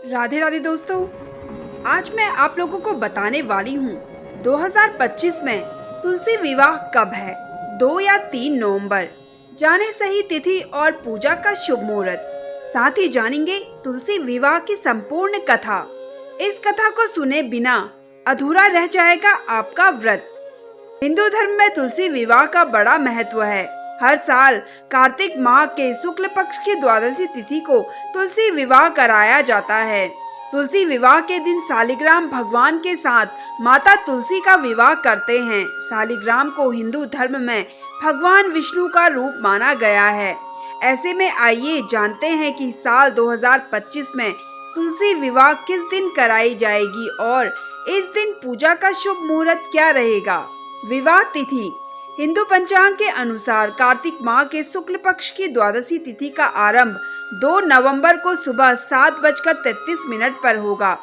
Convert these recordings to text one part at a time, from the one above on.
राधे राधे दोस्तों, आज मैं आप लोगों को बताने वाली हूँ 2025 में तुलसी विवाह कब है। 2 या 3 नवंबर। जाने सही तिथि और पूजा का शुभ मुहूर्त। साथ ही जानेंगे तुलसी विवाह की संपूर्ण कथा। इस कथा को सुने बिना अधूरा रह जाएगा आपका व्रत। हिंदू धर्म में तुलसी विवाह का बड़ा महत्व है। हर साल कार्तिक माह के शुक्ल पक्ष की द्वादशी तिथि को तुलसी विवाह कराया जाता है। तुलसी विवाह के दिन शालिग्राम भगवान के साथ माता तुलसी का विवाह करते हैं। शालिग्राम को हिंदू धर्म में भगवान विष्णु का रूप माना गया है। ऐसे में आइए जानते हैं कि साल 2025 में तुलसी विवाह किस दिन कराई जाएगी और इस दिन पूजा का शुभ मुहूर्त क्या रहेगा। विवाह तिथि हिंदू पंचांग के अनुसार कार्तिक माह के शुक्ल पक्ष की द्वादशी तिथि का आरंभ 2 नवंबर को सुबह 7:33 पर होगा।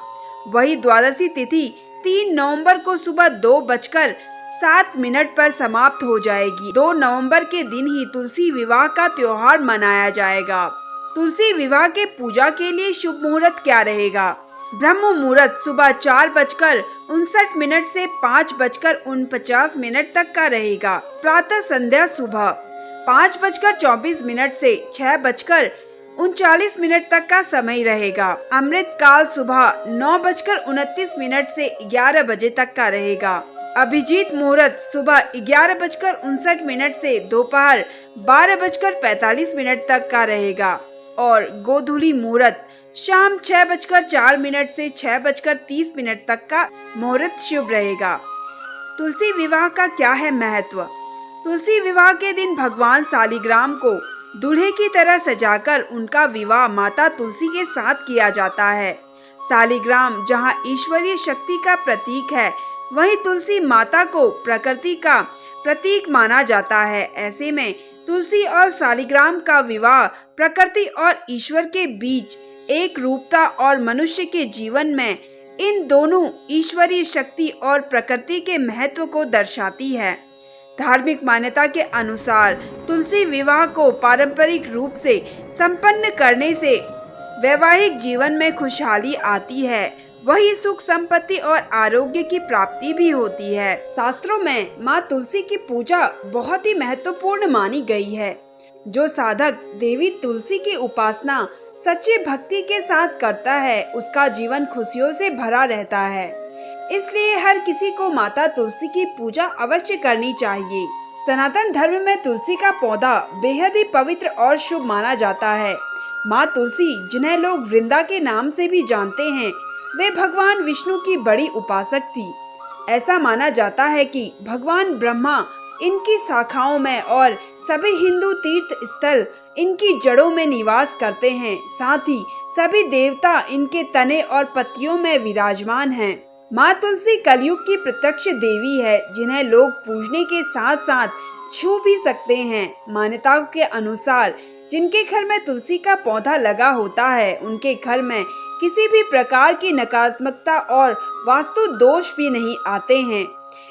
वही द्वादशी तिथि 3 नवंबर को सुबह 2:07 पर समाप्त हो जाएगी। 2 नवंबर के दिन ही तुलसी विवाह का त्योहार मनाया जाएगा। तुलसी विवाह के पूजा के लिए शुभ मुहूर्त क्या रहेगा। ब्रह्म मुहूर्त सुबह 4:59 से 5:49 तक का रहेगा। प्रातः संध्या सुबह 5:24 से 6:39 तक का समय रहेगा। अमृत काल सुबह 9:29 से 11 बजे तक का रहेगा। अभिजीत मुहूर्त सुबह 11:59 से दोपहर 12:45 तक का रहेगा और गोधूली मुहूर्त शाम 6:04 से 6:30 तक का मुहूर्त शुभ रहेगा। तुलसी विवाह का क्या है महत्व। तुलसी विवाह के दिन भगवान शालिग्राम को दूल्हे की तरह सजाकर उनका विवाह माता तुलसी के साथ किया जाता है। शालिग्राम जहां ईश्वरीय शक्ति का प्रतीक है, वहीं तुलसी माता को प्रकृति का प्रतीक माना जाता है। ऐसे में तुलसी और शालिग्राम का विवाह प्रकृति और ईश्वर के बीच एक रूपता और मनुष्य के जीवन में इन दोनों ईश्वरीय शक्ति और प्रकृति के महत्व को दर्शाती है। धार्मिक मान्यता के अनुसार तुलसी विवाह को पारंपरिक रूप से संपन्न करने से वैवाहिक जीवन में खुशहाली आती है, वही सुख संपत्ति और आरोग्य की प्राप्ति भी होती है। शास्त्रों में माँ तुलसी की पूजा बहुत ही महत्वपूर्ण मानी गई है। जो साधक देवी तुलसी की उपासना सच्ची भक्ति के साथ करता है, उसका जीवन खुशियों से भरा रहता है। इसलिए हर किसी को माता तुलसी की पूजा अवश्य करनी चाहिए। सनातन धर्म में तुलसी का पौधा बेहद ही पवित्र और शुभ माना जाता है। माँ तुलसी, जिन्हें लोग वृंदा के नाम से भी जानते हैं, वे भगवान विष्णु की बड़ी उपासक थी। ऐसा माना जाता है कि भगवान ब्रह्मा इनकी शाखाओं में और सभी हिंदू तीर्थ स्थल इनकी जड़ों में निवास करते हैं। साथ ही सभी देवता इनके तने और पत्तियों में विराजमान हैं। माँ तुलसी कलयुग की प्रत्यक्ष देवी है, जिन्हें लोग पूजने के साथ साथ छू भी सकते हैं। मान्यताओं के अनुसार जिनके घर में तुलसी का पौधा लगा होता है, उनके घर में किसी भी प्रकार की नकारात्मकता और वास्तु दोष भी नहीं आते हैं।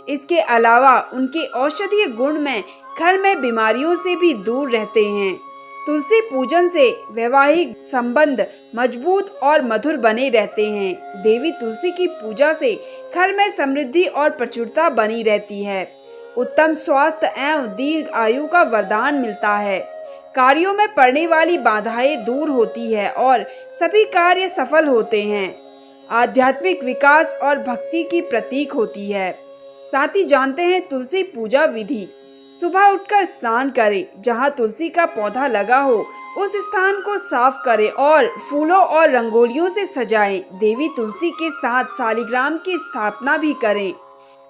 इसके अलावा उनके औषधीय गुण में घर में बीमारियों से भी दूर रहते हैं। तुलसी पूजन से वैवाहिक संबंध मजबूत और मधुर बने रहते हैं। देवी तुलसी की पूजा से घर में समृद्धि और प्रचुरता बनी रहती है। उत्तम स्वास्थ्य एवं दीर्घ आयु का वरदान मिलता है। कार्यों में पड़ने वाली बाधाएं दूर होती है और सभी कार्य सफल होते हैं। आध्यात्मिक विकास और भक्ति की प्रतीक होती है। साथ ही जानते हैं तुलसी पूजा विधि। सुबह उठकर स्नान करें। जहां तुलसी का पौधा लगा हो उस स्थान को साफ करें और फूलों और रंगोलियों से सजाएं। देवी तुलसी के साथ शालिग्राम की स्थापना भी करें।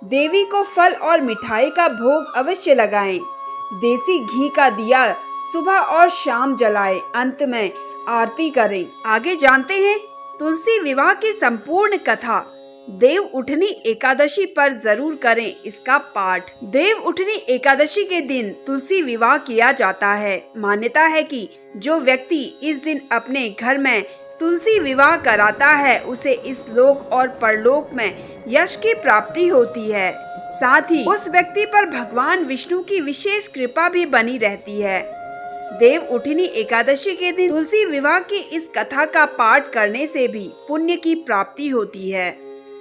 देवी को फल और मिठाई का भोग अवश्य लगाएं। देसी घी का दिया सुबह और शाम जलाएं। अंत में आरती करें। आगे जानते हैं तुलसी विवाह की संपूर्ण कथा। देव उठनी एकादशी पर जरूर करें इसका पाठ। देव उठनी एकादशी के दिन तुलसी विवाह किया जाता है। मान्यता है कि जो व्यक्ति इस दिन अपने घर में तुलसी विवाह कराता है, उसे इस लोक और परलोक में यश की प्राप्ति होती है। साथ ही उस व्यक्ति पर भगवान विष्णु की विशेष कृपा भी बनी रहती है। देव उठनी एकादशी के दिन तुलसी विवाह की इस कथा का पाठ करने से भी पुण्य की प्राप्ति होती है।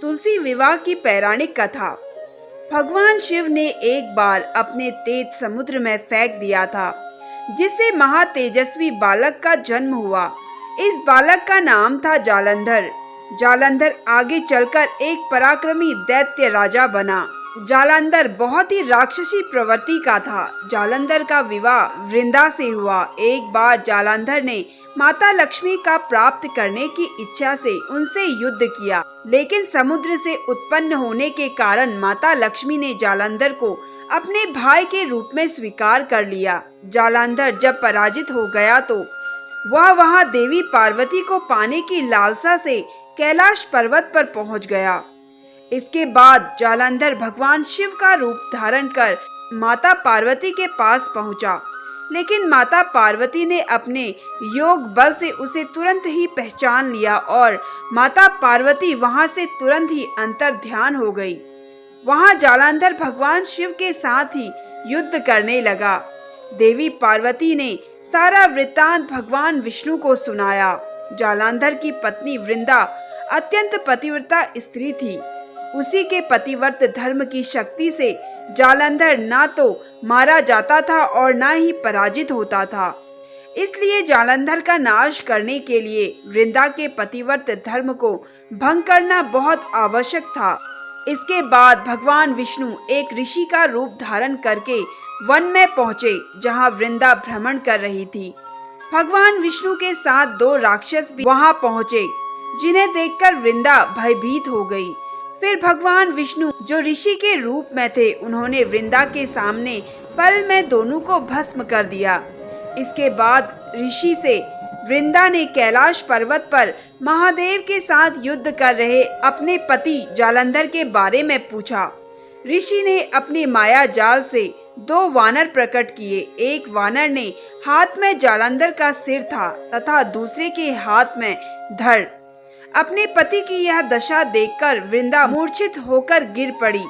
तुलसी विवाह की पौराणिक कथा। भगवान शिव ने एक बार अपने तेज समुद्र में फेंक दिया था, जिससे महातेजस्वी बालक का जन्म हुआ। इस बालक का नाम था जालंधर। जालंधर आगे चलकर एक पराक्रमी दैत्य राजा बना। जालंधर बहुत ही राक्षसी प्रवृत्ति का था। जालंधर का विवाह वृंदा से हुआ। एक बार जालंधर ने माता लक्ष्मी का प्राप्त करने की इच्छा से उनसे युद्ध किया, लेकिन समुद्र से उत्पन्न होने के कारण माता लक्ष्मी ने जालंधर को अपने भाई के रूप में स्वीकार कर लिया। जालंधर जब पराजित हो गया तो वह वहां देवी पार्वती को पाने की लालसा से कैलाश पर्वत पर पहुंच गया। इसके बाद जालंधर भगवान शिव का रूप धारण कर माता पार्वती के पास पहुंचा, लेकिन माता पार्वती ने अपने योग बल से उसे तुरंत ही पहचान लिया और माता पार्वती वहां से तुरंत ही अंतर ध्यान हो गई। वहां जालंधर भगवान शिव के साथ ही युद्ध करने लगा। देवी पार्वती ने सारा वृत्तांत भगवान विष्णु को सुनाया। जालंधर की पत्नी वृंदा अत्यंत पतिव्रता स्त्री थी। उसी के पतिव्रत धर्म की शक्ति से जालंधर ना तो मारा जाता था और ना ही पराजित होता था। इसलिए जालंधर का नाश करने के लिए वृंदा के पतिव्रत धर्म को भंग करना बहुत आवश्यक था। इसके बाद भगवान विष्णु एक ऋषि का रूप धारण करके वन में पहुंचे, जहां वृंदा भ्रमण कर रही थी। भगवान विष्णु के साथ 2 राक्षस भी वहां पहुंचे, जिन्हें देखकर वृंदा भयभीत हो गई। फिर भगवान विष्णु जो ऋषि के रूप में थे, उन्होंने वृंदा के सामने पल में दोनों को भस्म कर दिया। इसके बाद ऋषि से वृंदा ने कैलाश पर्वत पर महादेव के साथ युद्ध कर रहे अपने पति जालंधर के बारे में पूछा। ऋषि ने अपने माया जाल से 2 वानर प्रकट किए। एक वानर ने हाथ में जालंधर का सिर था तथा दूसरे के हाथ में धड़। अपने पति की यह दशा देखकर वृंदा मूर्छित होकर गिर पड़ी।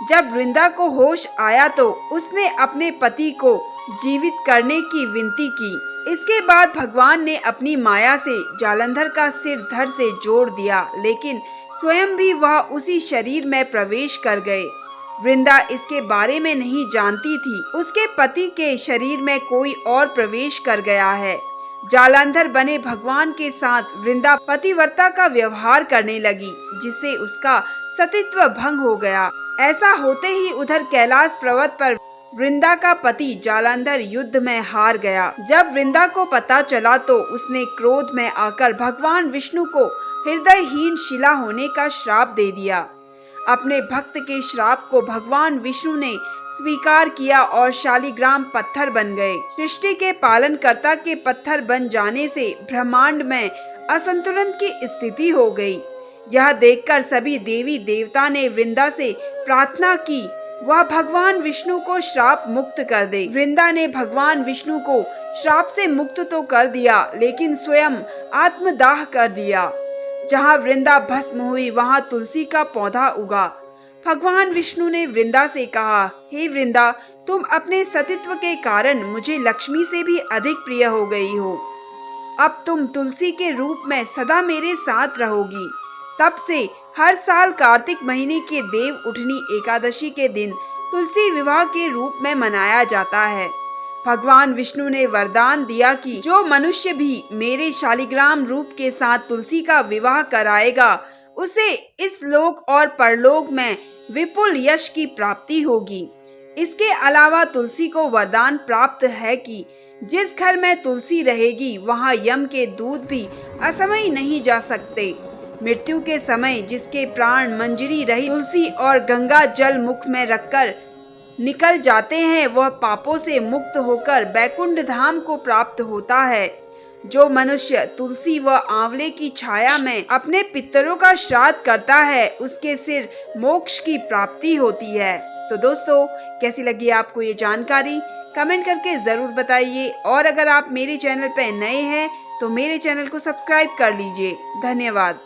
जब वृंदा को होश आया तो उसने अपने पति को जीवित करने की विनती की। इसके बाद भगवान ने अपनी माया से जालंधर का सिर धड़ से जोड़ दिया, लेकिन स्वयं भी वह उसी शरीर में प्रवेश कर गए। वृंदा इसके बारे में नहीं जानती थी, उसके पति के शरीर में कोई और प्रवेश कर गया है। जालंधर बने भगवान के साथ वृंदा पतिव्रता का व्यवहार करने लगी, जिससे उसका सतीत्व भंग हो गया। ऐसा होते ही उधर कैलाश पर्वत पर वृंदा का पति जालंधर युद्ध में हार गया। जब वृंदा को पता चला तो उसने क्रोध में आकर भगवान विष्णु को हृदयहीन शिला होने का श्राप दे दिया। अपने भक्त के श्राप को भगवान विष्णु ने स्वीकार किया और शालिग्राम पत्थर बन गए। सृष्टि के पालनकर्ता के पत्थर बन जाने से ब्रह्मांड में असंतुलन की स्थिति हो गई। यह देखकर सभी देवी देवता ने वृंदा से प्रार्थना की वह भगवान विष्णु को श्राप मुक्त कर दे। वृंदा ने भगवान विष्णु को श्राप से मुक्त तो कर दिया, लेकिन स्वयं आत्मदाह कर दिया। जहाँ वृंदा भस्म हुई वहाँ तुलसी का पौधा उगा। भगवान विष्णु ने वृंदा से कहा, हे वृंदा, तुम अपने सतीत्व के कारण मुझे लक्ष्मी से भी अधिक प्रिय हो गई हो। अब तुम तुलसी के रूप में सदा मेरे साथ रहोगी। तब से हर साल कार्तिक महीने के देव उठनी एकादशी के दिन तुलसी विवाह के रूप में मनाया जाता है। भगवान विष्णु ने वरदान दिया कि जो मनुष्य भी मेरे शालिग्राम रूप के साथ तुलसी का विवाह कराएगा, उसे इस लोक और परलोक में विपुल यश की प्राप्ति होगी। इसके अलावा तुलसी को वरदान प्राप्त है कि जिस घर में तुलसी रहेगी वहां यम के दूत भी असमय नहीं जा सकते। मृत्यु के समय जिसके प्राण मंजरी रही तुलसी और गंगा जल मुख में रखकर निकल जाते हैं, वह पापों से मुक्त होकर बैकुंठ धाम को प्राप्त होता है। जो मनुष्य तुलसी व आंवले की छाया में अपने पितरों का श्राद्ध करता है, उसके सिर मोक्ष की प्राप्ति होती है। तो दोस्तों, कैसी लगी आपको ये जानकारी? कमेंट करके ज़रूर बताइए। और अगर आप मेरे चैनल पर नए हैं तो मेरे चैनल को सब्सक्राइब कर लीजिए। धन्यवाद।